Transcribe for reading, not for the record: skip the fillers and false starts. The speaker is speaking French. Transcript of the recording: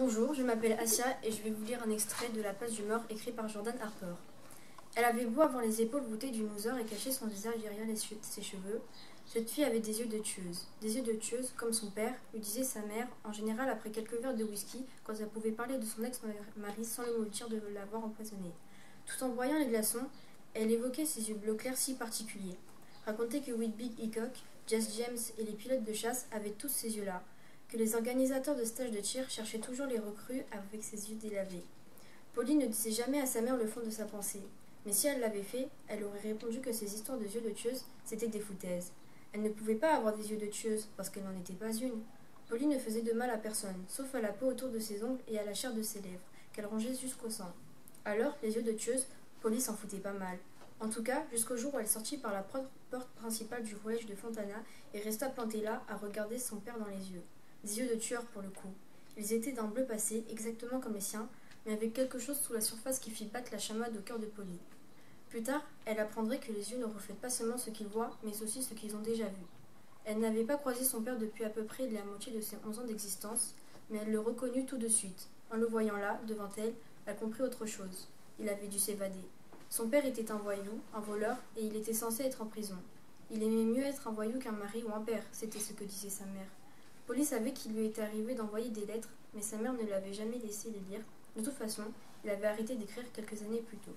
Bonjour, je m'appelle Asia et je vais vous lire un extrait de La Place du Mort écrit par Jordan Harper. Elle avait beau avoir les épaules voûtées d'une loser et cacher son visage derrière ses cheveux, cette fille avait des yeux de tueuse. Des yeux de tueuse, comme son père, lui disait sa mère, en général après quelques verres de whisky, quand elle pouvait parler de son ex-mari sans le maudire de l'avoir empoisonné. Tout en broyant les glaçons, elle évoquait ses yeux bleus clairs si particuliers. Racontait que Whitby Hickok, Jazz James et les pilotes de chasse avaient tous ces yeux-là, que les organisateurs de stages de tir cherchaient toujours les recrues avec ses yeux délavés. Pauline ne disait jamais à sa mère le fond de sa pensée, mais si elle l'avait fait, elle aurait répondu que ces histoires de yeux de tueuse, c'était des foutaises. Elle ne pouvait pas avoir des yeux de tueuse, parce qu'elle n'en était pas une. Pauline ne faisait de mal à personne, sauf à la peau autour de ses ongles et à la chair de ses lèvres, qu'elle rangeait jusqu'au sang. Alors, les yeux de tueuse, Pauline s'en foutait pas mal. En tout cas, jusqu'au jour où elle sortit par la porte principale du collège de Fontana et resta plantée là à regarder son père dans les yeux. Des yeux de tueur pour le coup. Ils étaient d'un bleu passé, exactement comme les siens, mais avec quelque chose sous la surface qui fit battre la chamade au cœur de Pauline. Plus tard, elle apprendrait que les yeux ne reflètent pas seulement ce qu'ils voient, mais aussi ce qu'ils ont déjà vu. Elle n'avait pas croisé son père depuis à peu près la moitié de ses 11 ans d'existence, mais elle le reconnut tout de suite. En le voyant là, devant elle, elle comprit autre chose. Il avait dû s'évader. Son père était un voyou, un voleur, et il était censé être en prison. Il aimait mieux être un voyou qu'un mari ou un père, c'était ce que disait sa mère. Pauline savait qu'il lui était arrivé d'envoyer des lettres, mais sa mère ne l'avait jamais laissé les lire. De toute façon, il avait arrêté d'écrire quelques années plus tôt.